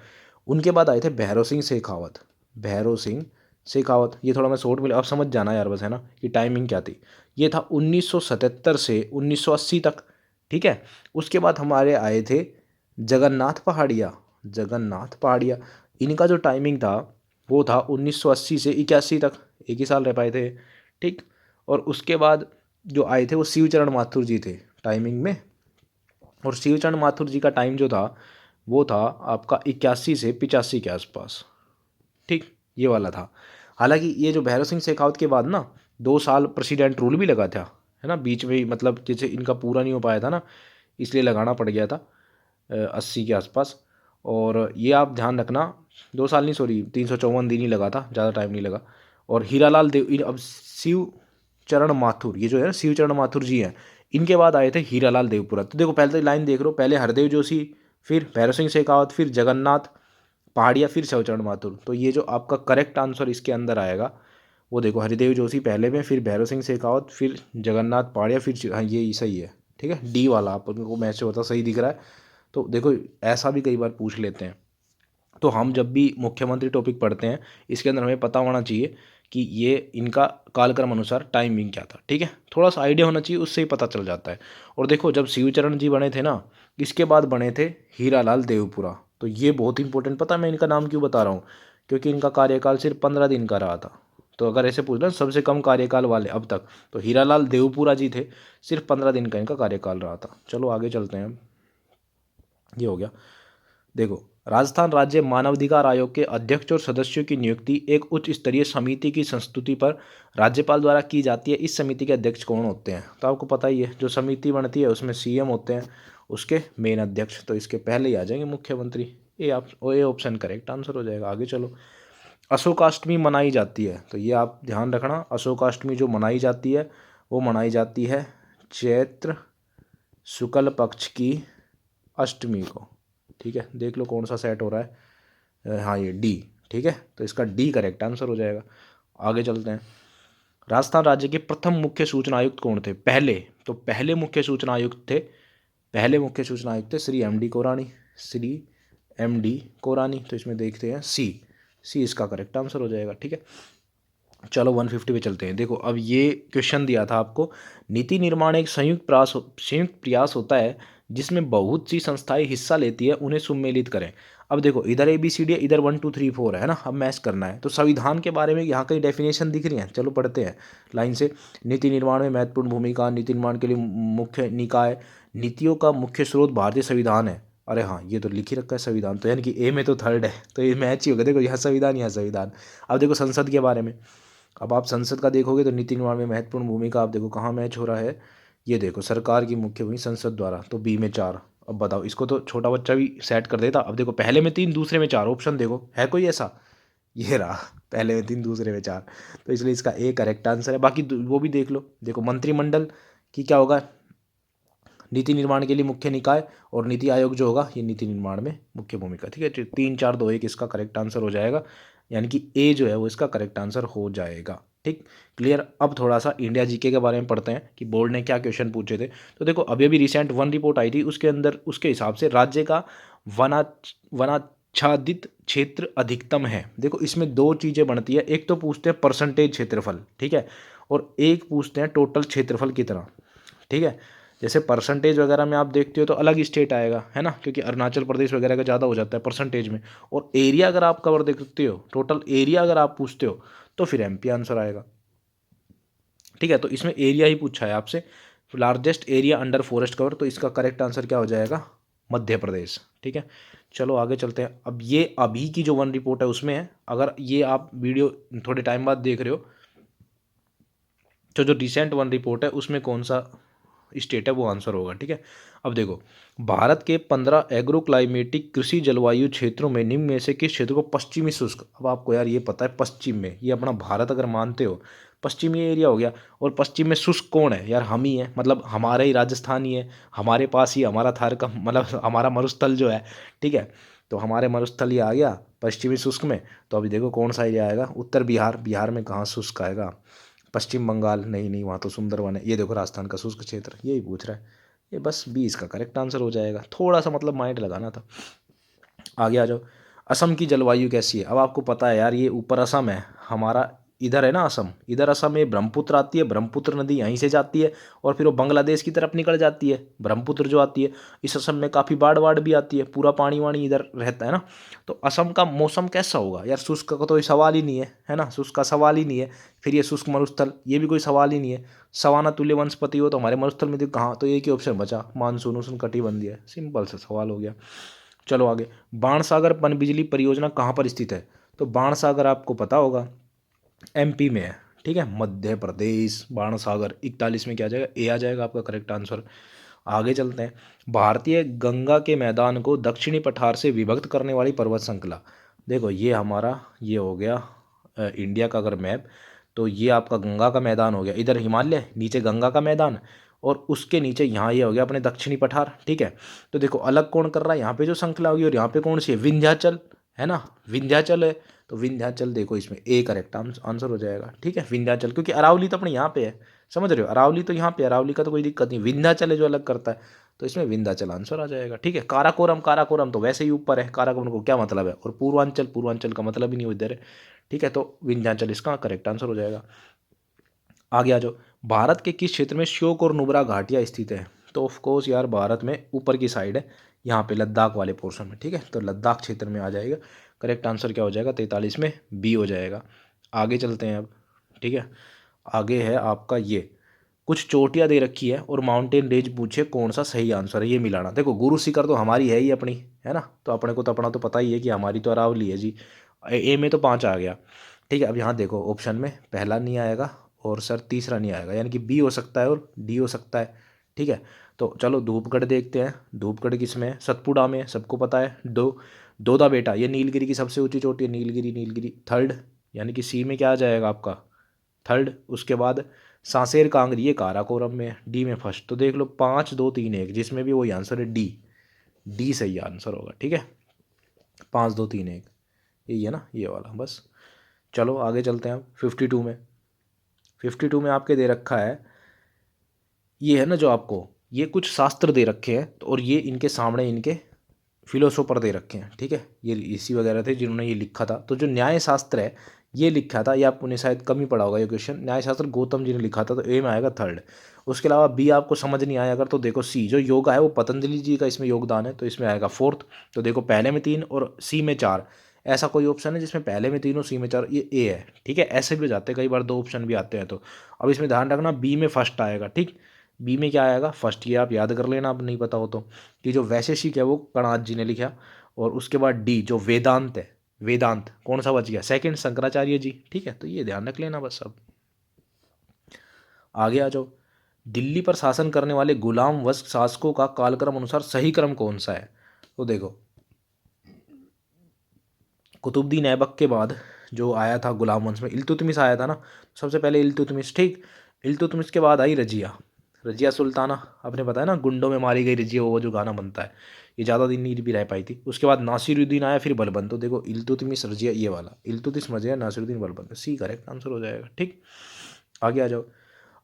उनके बाद आए थे भैरव सिंह शेखावत। भैरव सिंह शेखावत, ये थोड़ा मैं शॉर्ट में, अब समझ जाना यार बस, है ना, कि टाइमिंग क्या थी। ये था 1977 से 1980 तक। ठीक है, उसके बाद हमारे आए थे जगन्नाथ पहाड़िया। जगन्नाथ पहाड़िया, इनका जो टाइमिंग था, वो था 1980 से 81 तक, एक ही साल रह पाए थे। ठीक, और उसके बाद जो आए थे वो शिवचरण माथुर जी थे टाइमिंग में। और शिवचरण माथुर जी का टाइम जो था, वो था आपका 81 से 85 के आसपास। ठीक, ये वाला था। हालांकि ये जो भैरव सिंह शेखावत के बाद ना 2 साल प्रेसिडेंट रूल भी लगा था, है ना, बीच में ही, मतलब जैसे इनका पूरा नहीं हो पाया था ना, इसलिए लगाना पड़ गया था 80 के आसपास। और ये आप ध्यान रखना 2 साल नहीं, सॉरी 354 दिन ही लगा था, ज़्यादा टाइम नहीं लगा। और हीरालाल देव, अब शिव चरण माथुर, ये जो है ना शिव चरण माथुर जी हैं, इनके बाद आए थे हीरालाल देवपुरा। तो देखो पहले तो लाइन देख लो, पहले हरदेव जोशी, फिर भैरव सिंह शेखावत, फिर जगन्नाथ पहाड़िया, फिर शिवचरण माथुर। तो ये जो आपका करेक्ट आंसर इसके अंदर आएगा वो देखो, हरिदेव जोशी पहले में, फिर भैरव सिंह शेखावत, फिर जगन्नाथ पहाड़िया, फिर हाँ ये सही है। ठीक है, डी वाला आपको मैच से होता सही दिख रहा है। तो देखो ऐसा भी कई बार पूछ लेते हैं। तो हम जब भी मुख्यमंत्री टॉपिक पढ़ते हैं इसके अंदर हमें पता होना चाहिए कि ये इनका कालक्रम अनुसार टाइमिंग क्या था। ठीक है, थोड़ा सा आइडिया होना चाहिए, उससे ही पता चल जाता है। और देखो जब शिवचरण जी बने थे ना, इसके बाद बने थे हीरालाल देवपुरा। तो ये बहुत इंपॉर्टेंट, पता है मैं इनका नाम क्यों बता रहा हूँ? क्योंकि इनका कार्यकाल सिर्फ 15 दिन का रहा था। तो अगर ऐसे पूछ ना सबसे कम कार्यकाल वाले अब तक, तो हीरालाल देवपुरा जी थे, सिर्फ 15 दिन का इनका कार्यकाल रहा था। चलो आगे चलते हैं। ये हो गया। देखो, राजस्थान राज्य मानवाधिकार आयोग के अध्यक्ष और सदस्यों की नियुक्ति एक उच्च स्तरीय समिति की संस्तुति पर राज्यपाल द्वारा की जाती है। इस समिति के अध्यक्ष कौन होते हैं? तो आपको पता ही है, जो समिति बनती है उसमें सीएम होते हैं, उसके मेन अध्यक्ष। तो इसके पहले ही आ जाएंगे मुख्यमंत्री। ये ऑप्शन करेक्ट आंसर हो जाएगा। आगे चलो। अशोकाष्टमी मनाई जाती है, तो ये आप ध्यान रखना, अशोकाष्टमी जो मनाई जाती है वो मनाई जाती है चैत्र शुक्ल पक्ष की अष्टमी को। ठीक है, देख लो कौन सा सेट हो रहा है। हाँ ये डी। ठीक है, तो इसका डी करेक्ट आंसर हो जाएगा। आगे चलते हैं। राजस्थान राज्य के प्रथम मुख्य सूचना आयुक्त कौन थे? पहले मुख्य सूचना आयुक्त थे, श्री एम डी कोरानी, तो इसमें देखते हैं सी इसका करेक्ट आंसर हो जाएगा। ठीक है, चलो 150 पे चलते हैं। देखो अब ये क्वेश्चन दिया था आपको, नीति निर्माण एक संयुक्त प्रयास होता है जिसमें बहुत सी संस्थाएं हिस्सा लेती है, उन्हें सम्मिलित करें। अब देखो इधर ABCD है, इधर 1 2 3 4 है ना, अब मैच करना है। तो संविधान के बारे में यहाँ कई डेफिनेशन दिख रही हैं, चलो पढ़ते हैं लाइन से। नीति निर्माण में महत्वपूर्ण भूमिका, नीति निर्माण के लिए मुख्य निकाय, नीतियों का मुख्य स्रोत भारतीय संविधान है। अरे हाँ, ये तो लिख ही रखा है संविधान, तो यानी कि ए में तो थर्ड है, तो ये मैच ही होगा। देखो यहाँ संविधान, यहाँ संविधान। अब देखो संसद के बारे में, अब आप संसद का देखोगे तो नीति निर्माण में महत्वपूर्ण भूमिका, आप देखो कहाँ मैच हो रहा है। ये देखो सरकार की मुख्य भूमि संसद द्वारा, तो बी में 4। अब बताओ, इसको तो छोटा बच्चा भी सेट कर देता। अब देखो पहले में 3, दूसरे में 4, ऑप्शन देखो है कोई ऐसा? ये रहा, पहले में 3 दूसरे में 4, तो इसलिए इसका ए करेक्ट आंसर है। बाकी वो भी देख लो। देखो मंत्रिमंडल की क्या होगा, नीति निर्माण के लिए मुख्य निकाय, और नीति आयोग जो होगा ये नीति निर्माण में मुख्य भूमिका। ठीक है, 3 4 2 1 इसका करेक्ट आंसर हो जाएगा, यानी कि ए जो है वो इसका करेक्ट आंसर हो जाएगा। ठीक, क्लियर। अब थोड़ा सा इंडिया जीके के बारे में पढ़ते हैं कि बोर्ड ने क्या क्वेश्चन पूछे थे। तो देखो अभी अभी रिसेंट 1 रिपोर्ट आई थी, उसके अंदर उसके हिसाब से राज्य का वनाच्छादित क्षेत्र अधिकतम है। देखो इसमें 2 चीज़ें बनती है, एक तो पूछते हैं परसेंटेज क्षेत्रफल, ठीक है, और एक पूछते हैं टोटल क्षेत्रफल कितना। ठीक है, जैसे परसेंटेज वगैरह में आप देखते हो तो अलग स्टेट आएगा, है ना, क्योंकि अरुणाचल प्रदेश वगैरह का ज़्यादा हो जाता है परसेंटेज में। और एरिया अगर आप कवर देखते हो, टोटल एरिया अगर आप पूछते हो, तो फिर MP आंसर आएगा। ठीक है, तो इसमें एरिया ही पूछा है आपसे, largest area under forest cover, तो इसका करेक्ट आंसर क्या हो जाएगा? मध्य प्रदेश। ठीक है, चलो आगे चलते हैं। अब ये अभी की जो 1 रिपोर्ट है उसमें है, अगर ये आप वीडियो थोड़े टाइम बाद देख रहे हो, तो जो रिसेंट 1 रिपोर्ट है उसमें कौन सा स्टेट है वो आंसर होगा। ठीक है, अब देखो भारत के 15 एग्रो क्लाइमेटिक कृषि जलवायु क्षेत्रों में निम्न में से किस क्षेत्र को पश्चिमी शुष्क, अब आपको यार ये पता है पश्चिम में, ये अपना भारत अगर मानते हो पश्चिमी एरिया हो गया, और पश्चिम में शुष्क कौन है यार? हम ही है, मतलब हमारा ही राजस्थान ही है, हमारे पास ही हमारा थार का मतलब हमारा मरुस्थल जो है। ठीक है, तो हमारे मरुस्थल ही आ गया पश्चिमी शुष्क में। तो अभी देखो कौन सा एरिया आएगा, उत्तर बिहार, बिहार में कहाँ शुष्क आएगा? पश्चिम बंगाल, नहीं वहाँ तो सुंदरवन है। ये देखो राजस्थान का शुष्क क्षेत्र, यही पूछ रहा है। ये बस 20 का करेक्ट आंसर हो जाएगा, थोड़ा सा मतलब माइंड लगाना था। आगे आ जाओ। असम की जलवायु कैसी है? अब आपको पता है यार, ये ऊपर असम है हमारा, इधर है ना असम, इधर असम में ब्रह्मपुत्र आती है, ब्रह्मपुत्र नदी यहीं से जाती है और फिर वो बांग्लादेश की तरफ निकल जाती है, ब्रह्मपुत्र जो आती है। इस असम में काफ़ी बाढ़ वाढ़ भी आती है, पूरा पानी वाणी इधर रहता है ना। तो असम का मौसम कैसा होगा यार? शुष्क का तो कोई सवाल ही नहीं है ना, शुष्क का सवाल ही नहीं है। फिर ये शुष्क मरुस्थल, ये भी कोई सवाल ही नहीं है। सवाना तुल्य वनस्पति हो तो हमारे मरुस्थल में कहाँ, तो एक ही ऑप्शन बचा, मानसून उष्ण कटिबंधीय। सिंपल सा सवाल हो गया। चलो आगे। बाणसागर पनबिजली परियोजना कहाँ पर स्थित है? तो बाणसागर आपको पता होगा MP में है। ठीक है, मध्य प्रदेश, बाणसागर। 41 में क्या आ जाएगा? ए आ जाएगा आपका करेक्ट आंसर। आगे चलते हैं। भारतीय गंगा के मैदान को दक्षिणी पठार से विभक्त करने वाली पर्वत श्रृंखला। देखो ये हमारा ये हो गया इंडिया का अगर मैप, तो ये आपका गंगा का मैदान हो गया, इधर हिमालय, नीचे गंगा का मैदान, और उसके नीचे यहाँ ये हो गया अपने दक्षिणी पठार। ठीक है, तो देखो अलग कौन कर रहा है, यहाँ पे जो श्रृंखला होगी, और यहाँ पे कौन सी है, विंध्याचल है ना, विंध्याचल है। तो विंध्याचल देखो इसमें ए करेक्ट आंसर हो जाएगा। ठीक है, विंध्याचल, क्योंकि अरावली तो अपने यहाँ पे है, समझ रहे हो, अरावली तो यहाँ पे, अरावली का तो कोई दिक्कत नहीं, विंध्याचल है जो अलग करता है, तो इसमें विंध्याचल आंसर आ जाएगा। ठीक है, काराकोरम, काराकोरम तो वैसे ही ऊपर है, काराकोरम को क्या मतलब है, और पूर्वांचल, पूर्वांचल का मतलब ही नहीं उधर है। ठीक है, तो विंध्याचल इसका करेक्ट आंसर हो जाएगा। आगे आ जाओ, भारत के किस क्षेत्र में श्योक और नुब्रा घाटियाँ स्थित है। तो ऑफ कोर्स यार भारत में ऊपर की साइड है, यहाँ पे लद्दाख वाले पोर्शन में। ठीक है, तो लद्दाख क्षेत्र में आ जाएगा। करेक्ट आंसर क्या हो जाएगा, 43 में बी हो जाएगा। आगे चलते हैं अब। ठीक है, आगे है आपका ये, कुछ चोटियाँ दे रखी है और माउंटेन रेंज पूछे कौन सा सही आंसर है, ये मिलाना। देखो गुरु शिखर तो हमारी है ही अपनी, है ना, तो अपने को तो अपना तो पता ही है कि हमारी तो अरावली है जी। ए में तो 5 आ गया। ठीक है, अब यहाँ देखो ऑप्शन में पहला नहीं आएगा और सर तीसरा नहीं आएगा, यानी कि बी हो सकता है और डी हो सकता है। ठीक है, तो चलो धूपगढ़ देखते हैं। धूपगढ़ किस में है, सतपुड़ा में, सबको पता है। दोदा बेटा, ये नीलगिरी की सबसे ऊंची चोटी है, नीलगिरी, नीलगिरी थर्ड, यानी कि सी में क्या आ जाएगा आपका, थर्ड। उसके बाद सांसेर कांगरी, ये काराकोरम में, डी में फर्स्ट। तो देख लो 5 2 3 1, जिसमें भी वही आंसर है डी, डी सही आंसर होगा। ठीक है, 5 2 3 1 यही है ना, ये वाला बस। चलो आगे चलते हैं अब 52 में। 52 में आपके दे रखा है, ये है ना जो आपको, ये कुछ शास्त्र दे रखे हैं, तो और ये इनके सामने इनके फिलोसोफर दे रखे हैं। ठीक है, ये ऋषि वगैरह थे जिन्होंने ये लिखा था। तो जो न्याय शास्त्र है ये लिखा था, ये आपने शायद कम ही पढ़ा होगा ये क्वेश्चन, न्याय शास्त्र गौतम जी ने लिखा था, तो ए में आएगा थर्ड। उसके अलावा बी आपको समझ नहीं आया अगर, तो देखो सी जो योगा है वो पतंजलि जी का इसमें योगदान है, तो इसमें आएगा फोर्थ। तो देखो पहले में 3 और सी में 4, ऐसा कोई ऑप्शन है जिसमें पहले में 3 और सी में 4, ये ए है। ठीक है, ऐसे भी हो जाते हैं कई बार, 2 ऑप्शन भी आते हैं। तो अब इसमें ध्यान रखना बी में फर्स्ट आएगा। ठीक, बी में क्या आएगा फर्स्ट, ये आप याद कर लेना, अब नहीं पता हो तो, कि जो वैशेषिक है वो कणाद जी ने लिखा, और उसके बाद डी जो वेदांत है, वेदांत कौन सा बच गया, सेकंड, शंकराचार्य जी। ठीक है, तो ये ध्यान रख लेना बस। अब आगे आ जाओ, दिल्ली पर शासन करने वाले गुलाम वंश शासकों का कालक्रम अनुसार सही क्रम कौन सा है। तो देखो कुतुबुद्दीन ऐबक के बाद जो आया था गुलाम वंश में, इल्तुतमिश आया था ना, सबसे पहले इल्तुतमिश। ठीक, इल्तुतमिश के बाद आई रजिया, रजिया सुल्ताना, आपने बताया ना गुंडों में मारी गई रजिया, वो जो गाना बनता है, ये ज़्यादा दिन नहीं भी रह पाई थी। उसके बाद नासिरुद्दीन आया, फिर बलबन। तो देखो इल्तुतमिश, रजिया, ये वाला Iltutmish, Razia, Nasiruddin, Balban, C correct answer हो जाएगा। ठीक, आगे आ जाओ,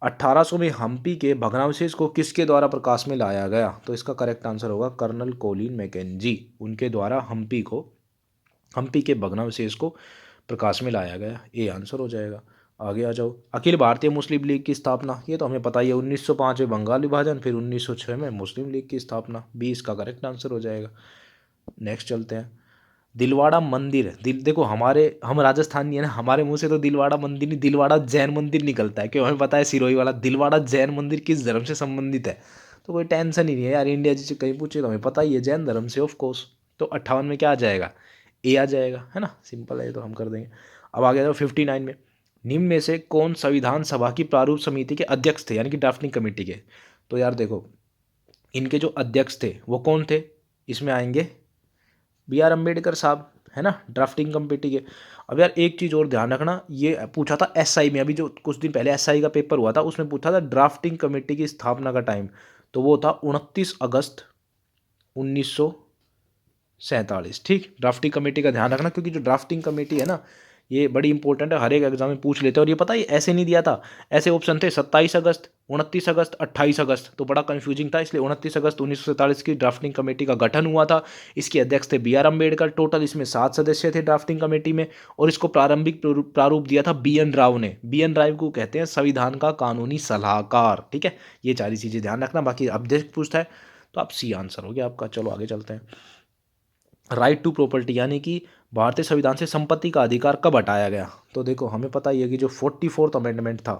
1800 में हम्पी के भग्नावशेष को किसके द्वारा प्रकाश में लाया गया। तो इसका करेक्ट आंसर होगा कर्नल कोलिन मैकेंजी, उनके द्वारा हम्पी के भग्नावशेष को प्रकाश में लाया गया, ये आंसर हो जाएगा। आगे आ जाओ, अखिल भारतीय मुस्लिम लीग की स्थापना, ये तो हमें पता ही है, 1905 में बंगाल विभाजन, फिर 1906 में मुस्लिम लीग की स्थापना, 20 का करेक्ट आंसर हो जाएगा। नेक्स्ट चलते हैं, दिलवाड़ा मंदिर, देखो हमारे, हम राजस्थानी है ना, हमारे मुंह से तो दिलवाड़ा मंदिर नहीं, दिलवाड़ा जैन मंदिर निकलता है, क्यों, हमें पता है सिरोही वाला दिलवाड़ा जैन मंदिर किस धर्म से संबंधित है, तो कोई टेंशन ही नहीं है यार, इंडिया जी से कहीं पूछे तो हमें पता ही है, जैन धर्म से ऑफ कोर्स। तो 58 में क्या आ जाएगा, ए आ जाएगा, है ना, सिंपल है, तो हम कर देंगे। अब आ गया 59 में, निम्न में से कौन संविधान सभा की प्रारूप समिति के अध्यक्ष थे, यानी कि ड्राफ्टिंग कमेटी के। तो यार देखो इनके जो अध्यक्ष थे वो कौन थे, इसमें आएंगे बी आर अम्बेडकर साहब, है ना, ड्राफ्टिंग कमेटी के। अब यार एक चीज़ और ध्यान रखना, ये पूछा था एसआई में, अभी जो कुछ दिन पहले एसआई का पेपर हुआ था उसमें पूछा था ड्राफ्टिंग कमेटी की स्थापना का टाइम, तो वो था 29 अगस्त 1947। ठीक, ड्राफ्टिंग कमेटी का ध्यान रखना, क्योंकि जो ड्राफ्टिंग कमेटी है ना ये बड़ी इंपॉर्टेंट है, हर एक एग्जाम में पूछ लेते हैं। और ये पता है ऐसे नहीं दिया था, ऐसे ऑप्शन थे 27 अगस्त, 29 अगस्त, 28 अगस्त, तो बड़ा कंफ्यूजिंग था, इसलिए 29 अगस्त 1947 की ड्राफ्टिंग कमेटी का गठन हुआ था। इसके अध्यक्ष थे बी आर अम्बेडकर, टोटल इसमें 7 सदस्य थे ड्राफ्टिंग कमेटी में, और इसको प्रारंभिक प्रारूप दिया था बी एन राव ने। बी एन राव को कहते हैं संविधान का कानूनी सलाहकार। ठीक है, ये सारी चीज़ें ध्यान रखना, बाकी अध्यक्ष पूछता है तो आप सी आंसर हो गया आपका। चलो आगे चलते हैं, राइट टू प्रॉपर्टी, यानी कि भारतीय संविधान से संपत्ति का अधिकार कब हटाया गया। तो देखो हमें पता ही है कि जो 44th अमेंडमेंट था,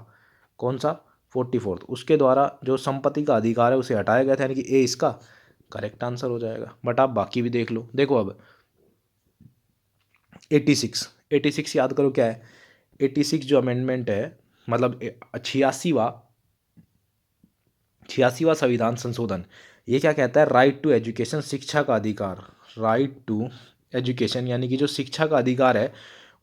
कौन सा 44th, उसके द्वारा जो संपत्ति का अधिकार है उसे हटाया गया था, यानी कि ए इसका करेक्ट आंसर हो जाएगा। बट आप बाकी भी देख लो, देखो अब 86 याद करो क्या है, 86 जो अमेंडमेंट है, मतलब 86वां 86वां संविधान संशोधन ये क्या कहता है? राइट टू एजुकेशन, शिक्षा का अधिकार। राइट टू एजुकेशन यानी कि जो शिक्षा का अधिकार है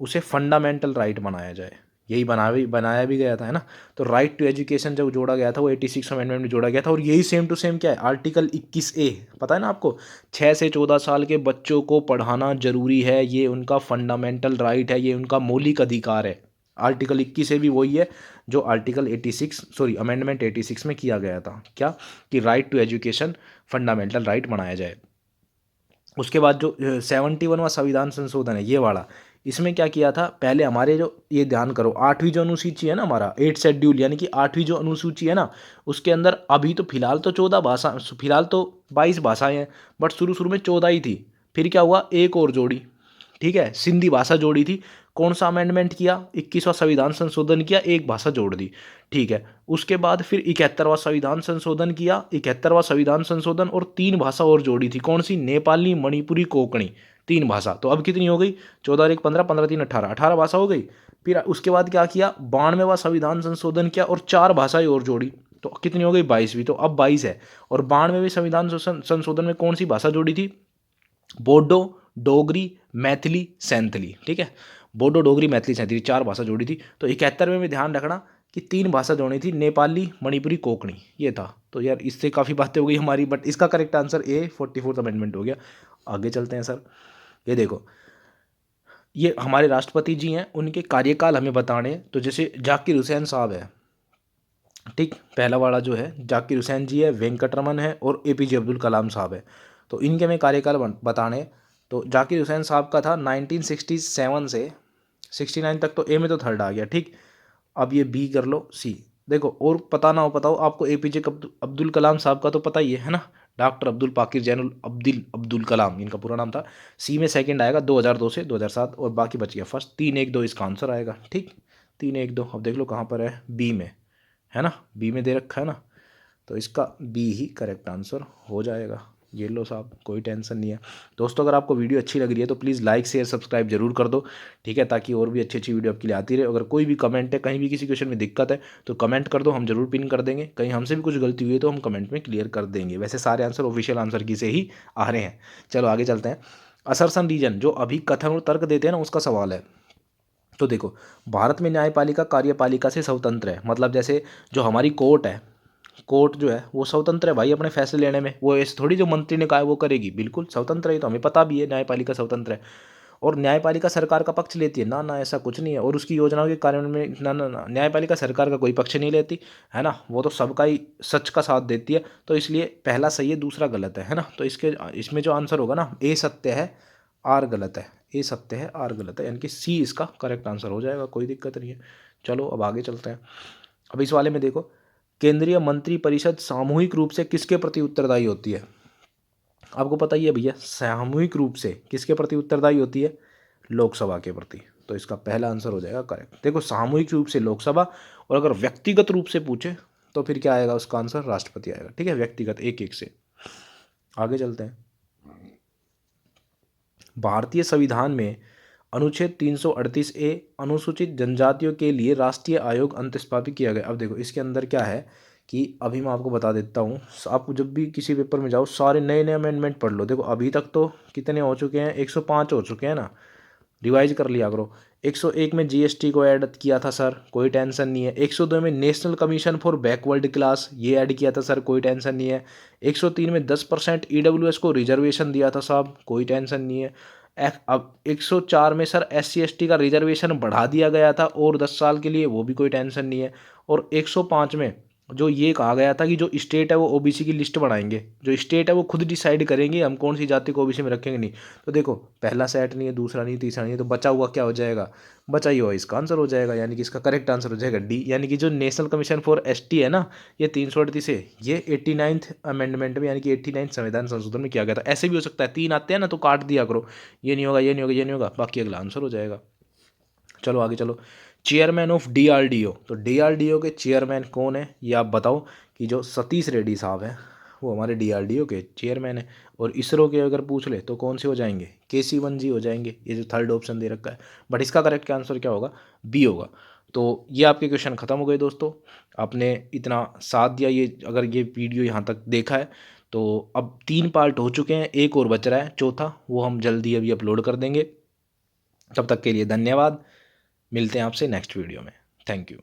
उसे फंडामेंटल राइट बनाया जाए। यही बनाया भी गया था, है ना। तो राइट टू एजुकेशन जब जोड़ा गया था वो 86 अमेंडमेंट में जोड़ा गया था। और यही सेम टू सेम क्या है? आर्टिकल 21A, पता है ना आपको, 6 से 14 साल के बच्चों को पढ़ाना जरूरी है, ये उनका फंडामेंटल राइट है, ये उनका मौलिक अधिकार है। आर्टिकल 21A भी वही है जो आर्टिकल 86 सॉरी अमेंडमेंट 86 में किया गया था। क्या कि right to education fundamental right बनाया जाए। उसके बाद जो 71वां संविधान संशोधन है ये वाला, इसमें क्या किया था? पहले हमारे जो, ये ध्यान करो, 8वीं जो अनुसूची है ना, हमारा 8 शेड्यूल यानी कि 8वीं जो अनुसूची है ना, उसके अंदर अभी तो फिलहाल तो 14 भाषा, फिलहाल तो 22 भाषाएं हैं, बट शुरू शुरू में 14 ही थी। फिर क्या हुआ? एक और जोड़ी, ठीक है, सिंधी भाषा जोड़ी थी। कौन सा अमेंडमेंट किया? 21वां संविधान संशोधन किया, एक भाषा जोड़ दी, ठीक है। उसके बाद फिर 71वां संविधान संशोधन किया, 71वां संविधान संशोधन, और 3 भाषा और जोड़ी थी। कौन सी? नेपाली, मणिपुरी, कोंकणी, 3 भाषा। तो अब कितनी हो गई? 14 और 1 15, 15 3 18, 18 भाषा हो गई। फिर उसके बाद क्या किया? 92वां संविधान संशोधन किया और 4 भाषाएं और जोड़ी, तो कितनी हो गई? 22वीं। तो अब 22 है। और 92वें संविधान संशोधन में कौन सी भाषा जोड़ी थी? बोडो, डोगरी, मैथिली, सैंथली, ठीक है। बोडो, डोगरी, मैथिली, सैंथली 4 भाषा जोड़ी थी। तो 71वें में ध्यान रखना कि 3 भाषा जोड़ी थी, नेपाली, मणिपुरी, कोंकणी, ये था। तो यार इससे काफ़ी बातें हो गई हमारी, बट इसका correct answer A 44th amendment हो गया। आगे चलते हैं सर। ये देखो, ये हमारे राष्ट्रपति जी हैं, उनके कार्यकाल हमें बताने हैं। तो जैसे जाकिर हुसैन साहब है, ठीक, पहला वाला जो है जाकिर हुसैन जी है, वेंकटरमन है और APJ अब्दुल कलाम साहब है। तो इनके हमें कार्यकाल बताने। तो जाकिर हुसैन साहब का था 1967 से 69 तक, तो ए में तो थर्ड आ गया, ठीक। अब ये बी कर लो, सी। देखो, और पता ना हो पता हो आपको, APJ अब्दुल कलाम साहब का तो पता ही है ना, डॉक्टर अब्दुल पाकिर जैनुल अब्दुल कलाम इनका पूरा नाम था। सी में सेकंड आएगा 2002 से 2007, और बाकी बच गया फर्स्ट। 3-1-2 इसका आंसर आएगा, ठीक। 3-1-2 अब देख लो कहाँ पर है? बी में है ना, बी में दे रखा है ना, तो इसका बी ही करेक्ट आंसर हो जाएगा। ये लो साहब, कोई टेंशन नहीं है। दोस्तों, अगर आपको वीडियो अच्छी लग रही है तो प्लीज़ लाइक शेयर सब्सक्राइब जरूर कर दो, ठीक है, ताकि और भी अच्छी अच्छी वीडियो आपके लिए आती रहे। अगर कोई भी कमेंट है, कहीं भी किसी क्वेश्चन में दिक्कत है तो कमेंट कर दो, हम जरूर पिन कर देंगे। कहीं हमसे भी कुछ गलती हुई है तो हम कमेंट में क्लियर कर देंगे। वैसे सारे आंसर ऑफिशियल आंसर की से ही आ रहे हैं। चलो आगे चलते हैं। असरसन रीजन जो अभी कथन और तर्क देते हैं ना, उसका सवाल है। तो देखो, भारत में न्यायपालिका कार्यपालिका से स्वतंत्र है। मतलब जैसे जो हमारी कोर्ट है, कोर्ट जो है वो स्वतंत्र है भाई अपने फैसले लेने में। वो ऐसे थोड़ी जो मंत्री ने कहा है वो करेगी, बिल्कुल स्वतंत्र है। तो हमें पता भी है न्यायपालिका स्वतंत्र है। और न्यायपालिका सरकार का पक्ष लेती है ना? ना, ऐसा कुछ नहीं है। और उसकी योजनाओं के कार्यान्वयन में ना ना ना, न्यायपालिका सरकार का कोई पक्ष नहीं लेती, है ना। वो तो सबका ही सच का साथ देती है। तो इसलिए पहला सही है, दूसरा गलत है ना। तो इसमें जो आंसर होगा ना, ए सत्य है, आर गलत है। ए सत्य है, आर गलत है, यानी कि सी इसका करेक्ट आंसर हो जाएगा, कोई दिक्कत नहीं है। चलो अब आगे चलते हैं। अब इस वाले में देखो, केंद्रीय मंत्रिपरिषद सामूहिक रूप से किसके प्रति उत्तरदायी होती है? आपको पता ही है भैया, सामूहिक रूप से किसके प्रति उत्तरदायी होती है? लोकसभा के प्रति। तो इसका पहला आंसर हो जाएगा करेक्ट। देखो, सामूहिक रूप से लोकसभा, और अगर व्यक्तिगत रूप से पूछे तो फिर क्या आएगा? उसका आंसर राष्ट्रपति आएगा, ठीक है, व्यक्तिगत एक एक से। आगे चलते हैं। भारतीय संविधान में अनुच्छेद 338A अनुसूचित जनजातियों के लिए राष्ट्रीय आयोग अंतर्स्थापित किया गया। अब देखो, इसके अंदर क्या है कि अभी मैं आपको बता देता हूँ। आप जब भी किसी पेपर में जाओ, सारे नए नए अमेंडमेंट पढ़ लो। देखो, अभी तक तो कितने हो चुके हैं? 105 हो चुके हैं ना। रिवाइज कर लिया करो। 101 में GST को ऐड किया था सर, कोई टेंशन नहीं है। 102 में national commission for backward class, ये ऐड किया था सर, कोई टेंशन नहीं है। 103 में 10% EWS को रिजर्वेशन दिया था साहब, कोई टेंशन नहीं है। अब 104 में सर SC ST का रिजर्वेशन बढ़ा दिया गया था और 10 साल के लिए, वो भी कोई टेंशन नहीं है। और 105 में जो ये कहा गया था कि जो स्टेट है वो OBC की लिस्ट बनाएंगे, जो स्टेट है वो खुद डिसाइड करेंगे हम कौन सी जाति को OBC में रखेंगे नहीं। तो देखो, पहला सेट नहीं है, दूसरा नहीं, तीसरा नहीं है, तो बचा हुआ क्या हो जाएगा? बचा ही हुआ इसका आंसर हो जाएगा, यानी कि इसका करेक्ट आंसर हो जाएगा डी। यानी कि जो नेशनल कमीशन फॉर ST है ना, ये 338 है, ये 89th अमेंडमेंट में यानी कि 89th संविधान संशोधन में किया गया था। ऐसे भी हो सकता है, 3 आते हैं ना तो काट दिया करो, ये नहीं होगा, ये नहीं होगा, ये नहीं होगा, बाकी अगला आंसर हो जाएगा। चलो आगे चलो। चेयरमैन ऑफ DRDO, तो DRDO के चेयरमैन कौन है ये आप बताओ? कि जो सतीश रेड्डी साहब हैं वो हमारे DRDO के चेयरमैन है। और इसरो के अगर पूछ ले तो कौन से हो जाएंगे? KC1 जी हो जाएंगे, ये जो थर्ड ऑप्शन दे रखा है। बट इसका करेक्ट आंसर क्या होगा? बी होगा। तो ये आपके क्वेश्चन खत्म हो गए दोस्तों। आपने इतना साथ दिया, ये अगर ये वीडियो यहाँ तक देखा है तो अब 3 पार्ट हो चुके हैं, एक और बच रहा है चौथा, वो हम जल्दी अभी अपलोड कर देंगे। तब तक के लिए धन्यवाद, मिलते हैं आपसे नेक्स्ट वीडियो में। Thank you.